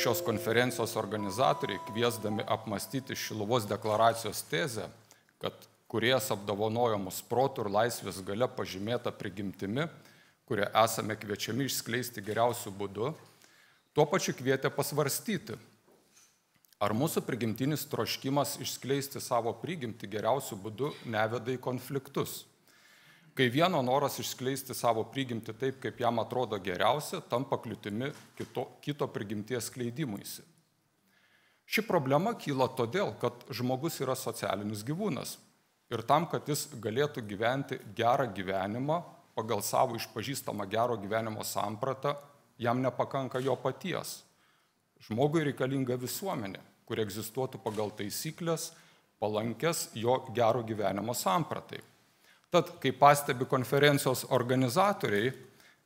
šios konferencijos organizatoriai, kviesdami apmastyti Šiluvos deklaracijos tezę, kad Kūrėjas apdovanojo mus protų ir laisvės galia pažymėta prigimtimi, kurią esame kviečiami išskleisti geriausiu būdu, tuo pačiu kvietė pasvarstyti, ar mūsų prigimtinis troškimas išskleisti savo prigimtį geriausiu būdu neveda į konfliktus. Kai vieno noras išskleisti savo prigimtį taip, kaip jam atrodo geriausia, tampa kliūtimi kito prigimties skleidimuisi. Ši problema kyla todėl, kad žmogus yra socialinis gyvūnas. Ir tam, kad jis galėtų gyventi gerą gyvenimą, pagal savo išpažįstamą gero gyvenimo sampratą, jam nepakanka jo paties. Žmogui reikalinga visuomenė, kuri egzistuotų pagal taisyklės, palankės jo gero gyvenimo sampratai. Tad, kai pastebi konferencijos organizatoriai,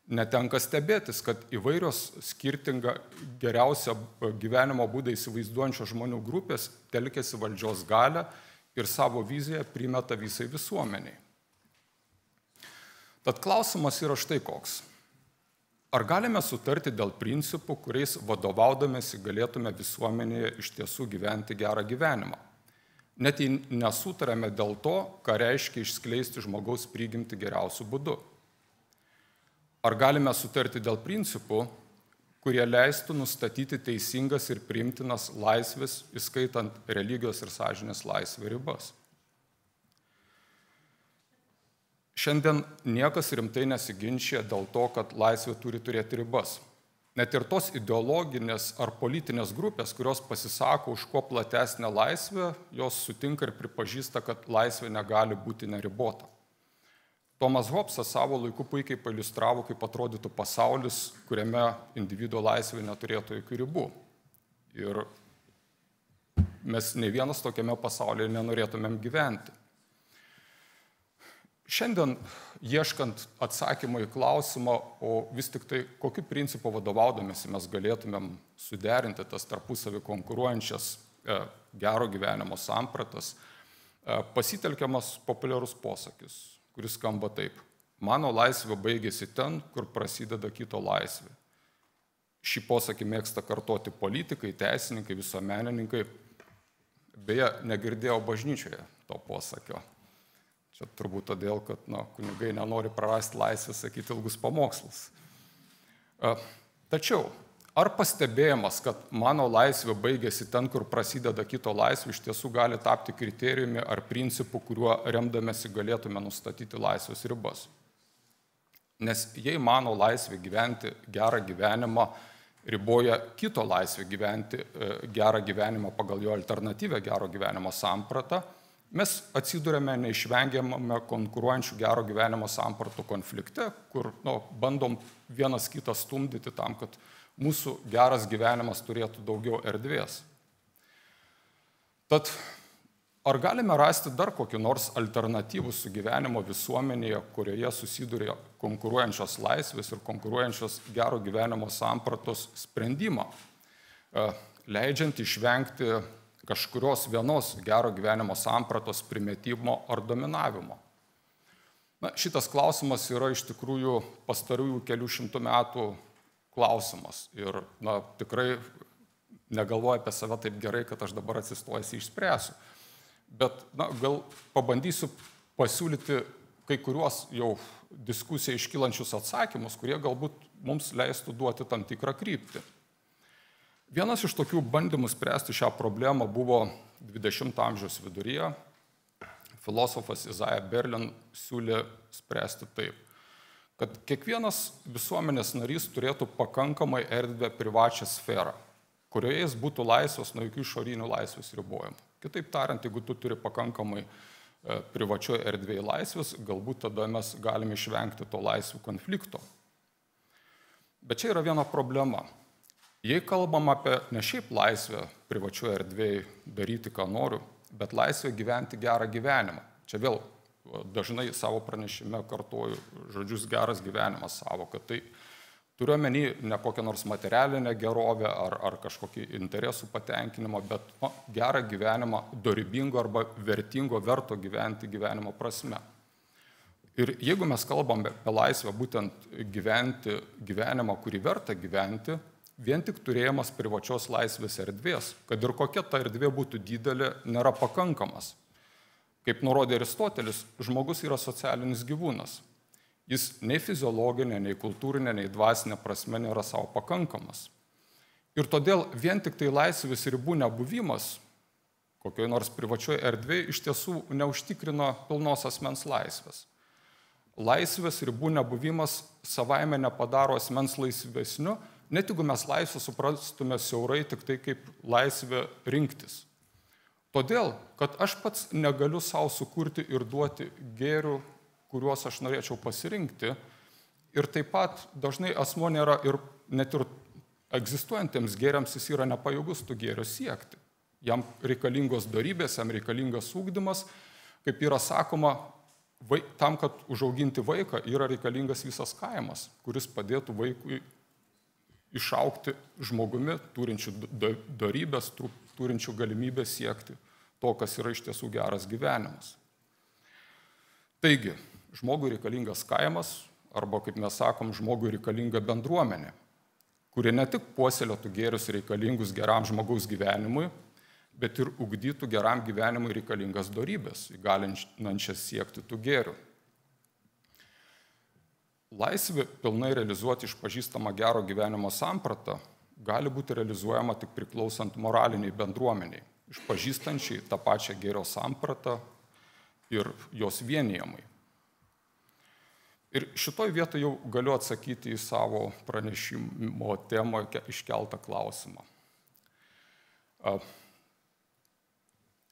netenka stebėtis, kad įvairios skirtingą geriausią gyvenimo būdą įsivaizduojančios žmonių grupės telkėsi valdžios galią ir savo viziją primeta visai visuomeniai. Tad klausimas yra štai koks. Ar galime sutarti dėl principų, kuriais vadovaudamėsi galėtume visuomenėje iš tiesų gyventi gerą gyvenimą? Net jei nesutarėme dėl to, ką reiškia išskleisti žmogaus prigimtį geriausiu būdu. Ar galime sutarti dėl principų, kurie leistų nustatyti teisingas ir priimtinas laisvės, įskaitant religijos ir sąžinės laisvę ribas? Šiandien niekas rimtai nesiginčia dėl to, kad laisvė turi turėti ribas. Net ir tos ideologinės ar politinės grupės, kurios pasisako už kuo platesnę laisvę, jos sutinka ir pripažįsta, kad laisvė negali būti neribota. Tomas Hobbesas savo laiku puikiai pailiustravo, kaip atrodytų pasaulis, kuriame individuo laisvė neturėtų jokių ribų. Ir mes ne vienas tokiame pasaulyje nenorėtumėm gyventi. Šiandien, ieškant atsakymą į klausimą, o vis tik tai kokiu principu vadovaudomėsi mes galėtumėm suderinti tas tarpusavį konkuruojančias gero gyvenimo sampratas, pasitelkiamas populiarus posakis, kuris skamba taip: mano laisvė baigėsi ten, kur prasideda kito laisvė. Šį posakį mėgsta kartoti politikai, teisininkai, visuomenininkai. Beje, negirdėjau bažnyčioje to posakio. Čia turbūt todėl, kad kunigai nenori prarasti laisvę sakyti ilgus pamokslus. Tačiau, ar pastebėjimas, kad mano laisvė baigėsi ten, kur prasideda kito laisvė, iš tiesų gali tapti kriterijumi ar principu, kuriuo remdamėsi galėtume nustatyti laisvės ribas? Nes jei mano laisvė gyventi gerą gyvenimą riboja kito laisvę gyventi gerą gyvenimą pagal jo alternatyvę gero gyvenimo sampratą, mes atsiduriame neišvengiamame konkuruojančių gero gyvenimo sampratų konflikte, kur bandom vienas kitą stumdyti tam, kad mūsų geras gyvenimas turėtų daugiau erdvės. Tad ar galime rasti dar kokį nors alternatyvų sugyvenimo visuomenėje, kurioje susiduria konkuruojančios laisvės ir konkuruojančios gero gyvenimo sampratos sprendimą, leidžiant išvengti kažkurios vienos gero gyvenimo sampratos primetyvimo ar dominavimo? Šitas klausimas yra iš tikrųjų pastarųjų kelių šimtų metų klausimas. Ir tikrai negalvoju apie save taip gerai, kad aš dabar atsistojęs išspręsiu. Bet gal pabandysiu pasiūlyti kai kuriuos jau diskusiją iškylančius atsakymus, kurie galbūt mums leistų duoti tam tikrą kryptį. Vienas iš tokių bandymų spręsti šią problemą buvo 20 amžiaus viduryje. Filosofas Isaiah Berlin siūlė spręsti taip, kad kiekvienas visuomenės narys turėtų pakankamai erdvę privačią sferą, kurioje jis būtų laisvas nuo jokių išorinių laisvės ribojimų. Kitaip tariant, jeigu tu turi pakankamai privačioje erdvėje laisvės, galbūt tada mes galime išvengti to laisvių konflikto. Bet čia yra viena problema. Jei kalbam apie ne šiaip laisvę privačioje erdvėje daryti, ką noriu, bet laisvę gyventi gerą gyvenimą. Čia vėl dažnai savo pranešime kartuoju žodžius geras gyvenimas savoką. Tai turiu omeny ne kokią nors materialinę gerovę ar kažkokį interesų patenkinimą, bet gerą gyvenimą dorybingo arba vertingo, verto gyventi gyvenimo prasme. Ir jeigu mes kalbame apie laisvę būtent gyventi gyvenimą, kurį verta gyventi, vien tik turėjimas privačios laisvės erdvės, kad ir kokia ta erdvė būtų didelė, nėra pakankamas. Kaip nurodė Aristotelis, žmogus yra socialinis gyvūnas. Jis nei fiziologinė, nei kultūrinė, nei dvasinė prasme nėra savo pakankamas. Ir todėl vien tik tai laisvės ribų nebuvimas kokioje nors privačioje erdvėje iš tiesų neužtikrino pilnos asmens laisvės. Laisvės ribų nebuvimas savaime nepadaro asmens laisvesniu, net jeigu mes laisvę suprastume siaurai tik tai kaip laisvę rinktis. Todėl, kad aš pats negaliu savo sukurti ir duoti gėrių, kuriuos aš norėčiau pasirinkti, ir taip pat dažnai asmuo nėra ir net ir egzistuojantiems gėriams jis yra nepajėgus tų gėrių siekti. Jam reikalingos dorybės, jam reikalingas ugdymas, kaip yra sakoma, tam, kad užauginti vaiką, yra reikalingas visas kaimas, kuris padėtų vaikui išaugti žmogumi, turinčių dorybės, turinčių galimybę siekti to, kas yra iš tiesų geras gyvenimas. Taigi, žmogui reikalingas kaimas, arba, kaip mes sakom, žmogui reikalinga bendruomenė, kuri ne tik puoselėtų gėrius reikalingus geram žmogaus gyvenimui, bet ir ugdytų geram gyvenimui reikalingas dorybės, įgalinančias siekti tų gėrių. Laisvė pilnai realizuoti išpažįstamą gero gyvenimo sampratą gali būti realizuojama tik priklausant moraliniai bendruomeniai, išpažįstančiai tą pačią gėrio sampratą ir jos vienijamai. Ir šitoj vietoje jau galiu atsakyti į savo pranešimo temoje iškeltą klausimą.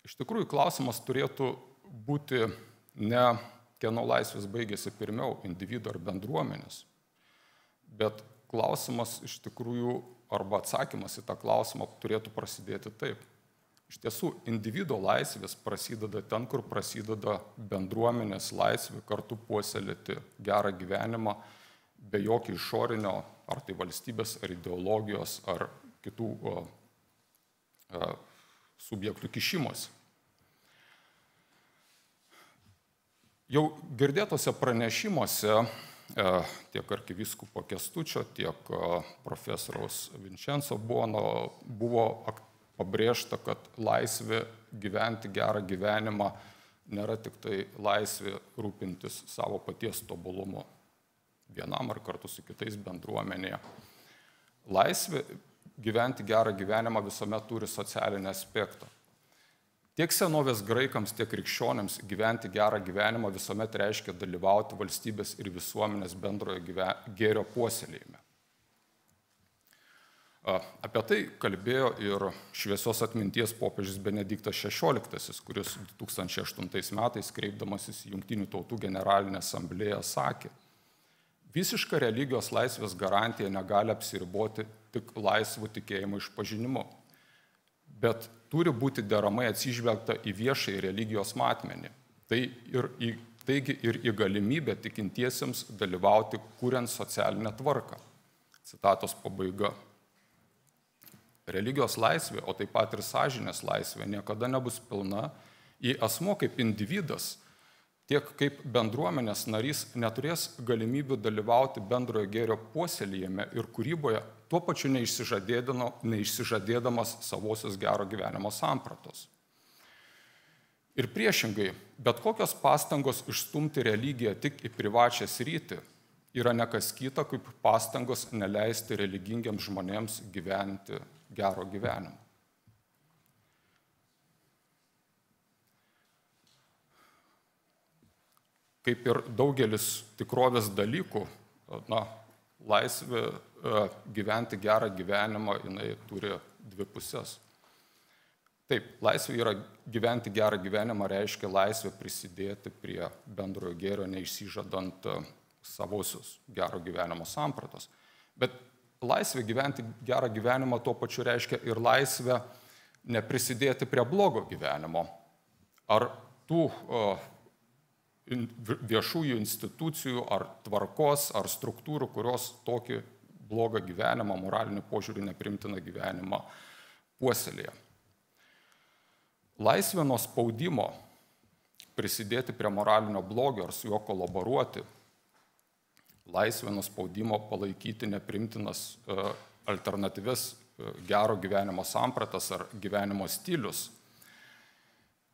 Iš tikrųjų, klausimas turėtų būti ne kieno laisvės baigėsi pirmiau, individo ar bendruomenės, bet klausimas iš tikrųjų, arba atsakymas į tą klausimą turėtų prasidėti taip. Iš tiesų, individo laisvės prasideda ten, kur prasideda bendruomenės laisvė kartu puoselėti gerą gyvenimą be jokio išorinio, ar tai valstybės, ar ideologijos, ar kitų subjektų kišimas. Jau girdėtose pranešimuose tiek arkivyskupo Kęstučio, tiek profesoriaus Vincenzo Buono buvo pabrėžta, kad laisvė gyventi gerą gyvenimą nėra tik tai laisvė rūpintis savo paties tobulumu vienam ar kartu su kitais bendruomenėje. Laisvė gyventi gerą gyvenimą visuomet turi socialinį aspektą. Tiek senovės graikams, tiek krikščionėms gyventi gerą gyvenimą visuomet reiškia dalyvauti valstybės ir visuomenės bendrojo gėrio puoselėjime. Apie tai kalbėjo ir šviesios atminties popiežius Benediktas XVI, kuris 2008 metais, kreipdamasis į Jungtinių tautų generalinę asamblėją, sakė: visiška religijos laisvės garantija negali apsiriboti tik laisvų tikėjimo išpažinimu, bet turi būti deramai atsižvelgta į viešąjį religijos matmenį. Taigi ir į galimybę tikintiesiems dalyvauti kuriant socialinę tvarką. Citatos pabaiga. Religijos laisvė, o taip pat ir sąžinės laisvė niekada nebus pilna, jei asmuo kaip individas, tiek kaip bendruomenės narys neturės galimybių dalyvauti bendrojo gėrio puoselėjime ir kūryboje, tuo pačiu neišsižadėdamas savosios gero gyvenimo sampratos. Ir priešingai, bet kokios pastangos išstumti religiją tik į privačią sritį yra ne kas kita, kaip pastangos neleisti religingiams žmonėms gyventi gero gyvenimo. Kaip ir daugelis tikrovės dalykų, laisvė gyventi gerą gyvenimą, jinai turi dvi pusės. Taip, laisvė yra gyventi gerą gyvenimą, reiškia laisvė prisidėti prie bendrojo gėrio, neišsižadant savosios gero gyvenimo sampratos. Bet laisvė gyventi gerą gyvenimą tuo pačiu reiškia ir laisvę neprisidėti prie blogo gyvenimo. Ar tų viešųjų institucijų, ar tvarkos, ar struktūrų, kurios tokį blogą gyvenimą, moralinį požiūrį neprimtiną gyvenimą puoselėja. Laisvė nuo spaudimo prisidėti prie moralinio blogio ar su juo kolaboruoti, laisvė nuo spaudimo palaikyti neprimtinas alternatyves gero gyvenimo sampratas ar gyvenimo stilius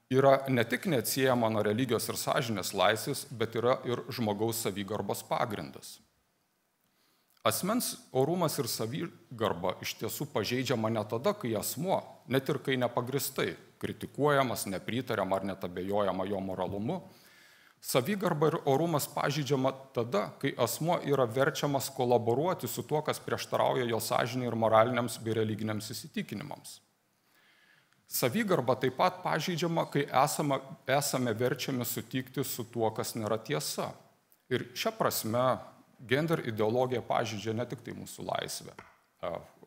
yra ne tik neatsiejama nuo religijos ir sąžinės laisvės, bet yra ir žmogaus savigarbos pagrindas. Asmens orumas ir savigarba iš tiesų pažeidžiama ne tada, kai asmuo, net ir kai nepagristai, kritikuojamas, nepritariama ar net abejojama jo moralumu. Savigarba ir orumas pažeidžiama tada, kai asmuo yra verčiamas kolaboruoti su tuo, kas prieštarauja jo sąžinei ir moraliniams bei religiniams įsitikinimams. Savigarba taip pat pažeidžiama, kai esame verčiami sutikti su tuo, kas nėra tiesa. Ir šia prasme gender ideologija pažeidžia ne tik tai mūsų laisvę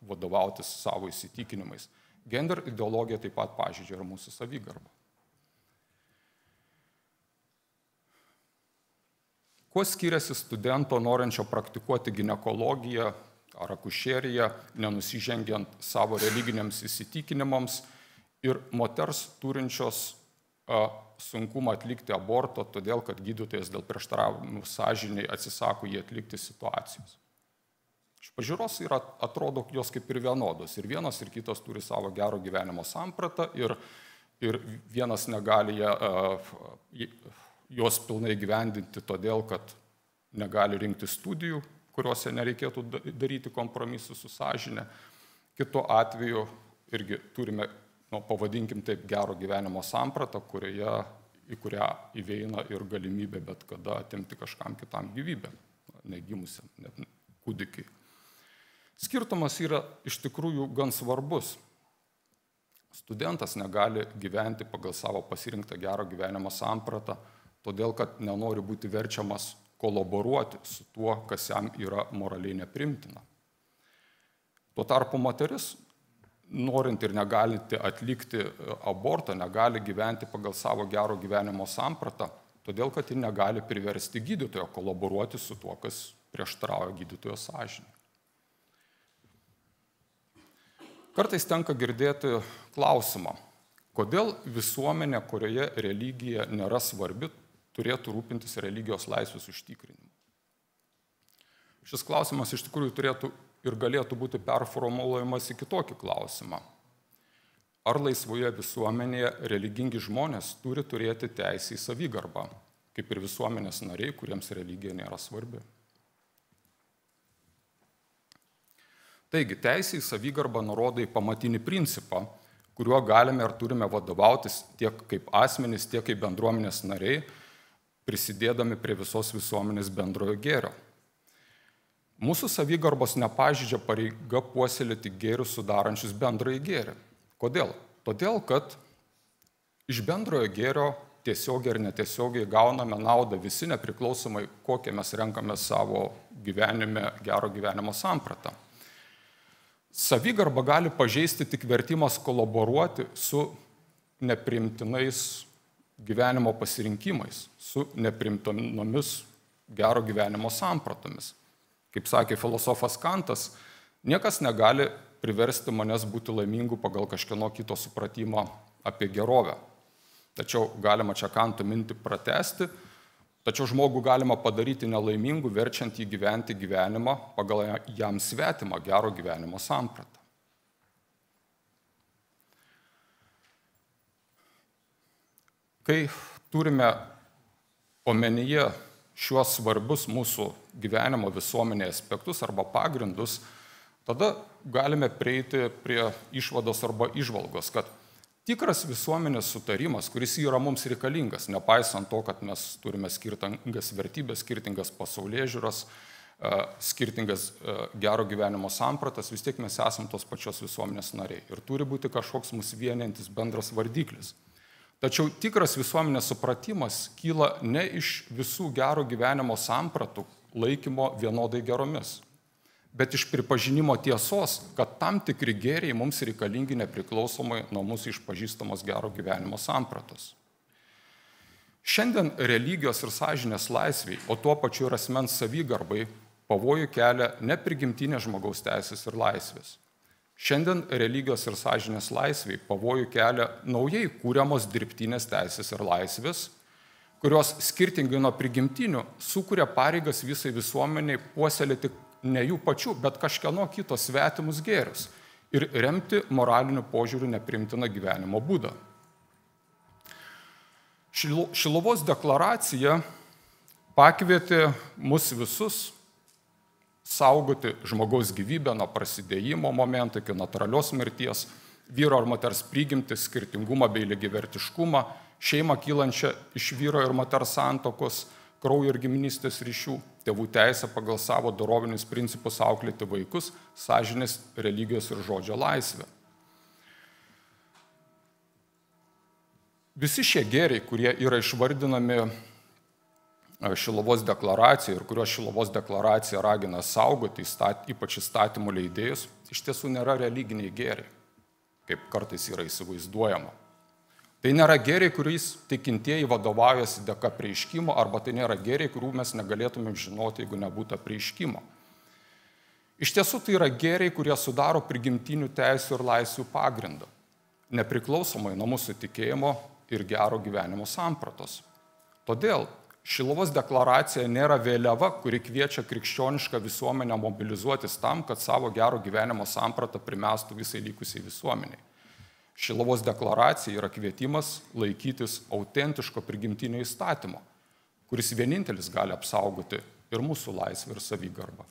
vadovautis savo įsitikinimais. Gender ideologija taip pat pažeidžia ir mūsų savigarbą. Kuo skiriasi studento norinčio praktikuoti ginekologiją ar akušeriją, nenusižengiant savo religiniams įsitikinimams, ir moters turinčios sunkumą atlikti aborto, todėl kad gydytojas dėl prieštaravimų sąžiniai atsisako jį atlikti situacijos. Iš pažiūros atrodo jos kaip ir vienodos. Ir vienas ir kitas turi savo gero gyvenimo sampratą ir vienas negali jos pilnai gyvendinti todėl, kad negali rinkti studijų, kuriuose nereikėtų daryti kompromisų su sąžine. Kitu atveju irgi turime, pavadinkim taip, gero gyvenimo sampratą, į kurią įeina ir galimybė bet kada atimti kažkam kitam gyvybę, negimusiam, net kūdikiai. Skirtumas yra iš tikrųjų gan svarbus. Studentas negali gyventi pagal savo pasirinktą gero gyvenimo sampratą, todėl kad nenori būti verčiamas kolaboruoti su tuo, kas jam yra moraliai neprimtina. Tuo tarpu moteris, norint ir negalinti atlikti abortą, negali gyventi pagal savo gero gyvenimo sampratą, todėl kad ji negali priversti gydytojo kolaboruoti su tuo, kas prieštarauja gydytojo sąžinei. Kartais tenka girdėti klausimą, kodėl visuomenė, kurioje religija nėra svarbi, turėtų rūpintis religijos laisvės užtikrinimu. Šis klausimas iš tikrųjų turėtų ir galėtų būti performuluojamas į kitokį klausimą. Ar laisvoje visuomenėje religingi žmonės turi turėti teisę į savigarbą, kaip ir visuomenės nariai, kuriems religija nėra svarbi? Taigi, teisė į savigarbą nurodo į pamatinį principą, kuriuo galime ir turime vadovautis tiek kaip asmenys, tiek kaip bendruomenės nariai, prisidėdami prie visos visuomenės bendrojo gėrio. Mūsų savigarbos nepažeidžia pareiga puoselėti gėrius sudarančius bendrąjį gėrį. Kodėl? Todėl, kad iš bendrojo gėrio tiesiogiai ir netiesiogiai gauname naudą visi, nepriklausomai kokią mes renkame savo gyvenime gero gyvenimo sampratą. Savigarba gali pažeisti tik vertimas kolaboruoti su neprimtinais gyvenimo pasirinkimais, su neprimtinomis gero gyvenimo sampratomis. Kaip sakė filosofas Kantas, niekas negali priversti manęs būti laimingu pagal kažkieno kito supratimą apie gerovę. Tačiau galima čia Kanto mintį pratęsti, tačiau žmogų galima padaryti nelaimingu, verčiant jį gyventi gyvenimą pagal jam svetimą gero gyvenimo sampratą. Kai turime omenyje šiuos svarbius mūsų gyvenimo visuomenėje aspektus arba pagrindus, tada galime prieiti prie išvados arba įžvalgos, kad tikras visuomenės sutarimas, kuris yra mums reikalingas, nepaisant to, kad mes turime skirtingas vertybės, skirtingas pasaulėžiūras, skirtingas gero gyvenimo sampratas, vis tiek mes esame tos pačios visuomenės nariai. Ir turi būti kažkoks mus vienijantis bendras vardiklis. Tačiau tikras visuomenės supratimas kyla ne iš visų gero gyvenimo sampratų laikymo vienodai geromis, bet iš pripažinimo tiesos, kad tam tikri gėriai mums reikalingi nepriklausomai nuo mūsų išpažįstamos gero gyvenimo sampratos. Šiandien religijos ir sąžinės laisviai, o tuo pačiu ir asmens savigarbai, pavojų kelia ne prigimtinės žmogaus teisės ir laisvės. Šiandien religijos ir sąžinės laisviai pavojų kelia naujai kūriamos dirbtinės teisės ir laisvės, kurios skirtingai nuo prigimtinių sukuria pareigas visai visuomeniai puoselėti ne jų pačių, bet kažkieno kito svetimus gėrius ir remti moraliniu požiūriu neprimtiną gyvenimo būdą. Šiluvos deklaracija pakvietė mus visus saugoti žmogaus gyvybę nuo prasidėjimo momento iki natūralios mirties, vyro ar moters prigimtį, skirtingumą bei lygiavertiškumą, šeimą kylančią iš vyro ir moters santuokos, kraujo ir giminystės ryšių, tėvų teisę pagal savo dorovinius principus auklėti vaikus, sąžinės, religijos ir žodžio laisvę. Visi šie gėriai, kurie yra išvardinami Šiluvos deklaracijoje ir kuriuos Šiluvos deklaracija ragina saugoti, ypač įstatymų leidėjus, iš tiesų nėra religiniai gėriai, kaip kartais yra įsivaizduojama. Tai nėra gėriai, kuriais tikintieji vadovaujasi dėka apreiškimo, arba tai nėra gėriai, kurių mes negalėtumėm žinoti, jeigu nebūtų apreiškimo. Iš tiesų tai yra gėriai, kurie sudaro prigimtinių teisių ir laisvių pagrindą, nepriklausomai nuo mūsų tikėjimo ir gero gyvenimo sampratos. Todėl Šiluvos deklaracija nėra vėliava, kuri kviečia krikščionišką visuomenę mobilizuotis tam, kad savo gero gyvenimo sampratą primestų visai likusiai visuomeniai. Šiluvos deklaracija yra kvietimas laikytis autentiško prigimtinio įstatymo, kuris vienintelis gali apsaugoti ir mūsų laisvę ir savigarbą.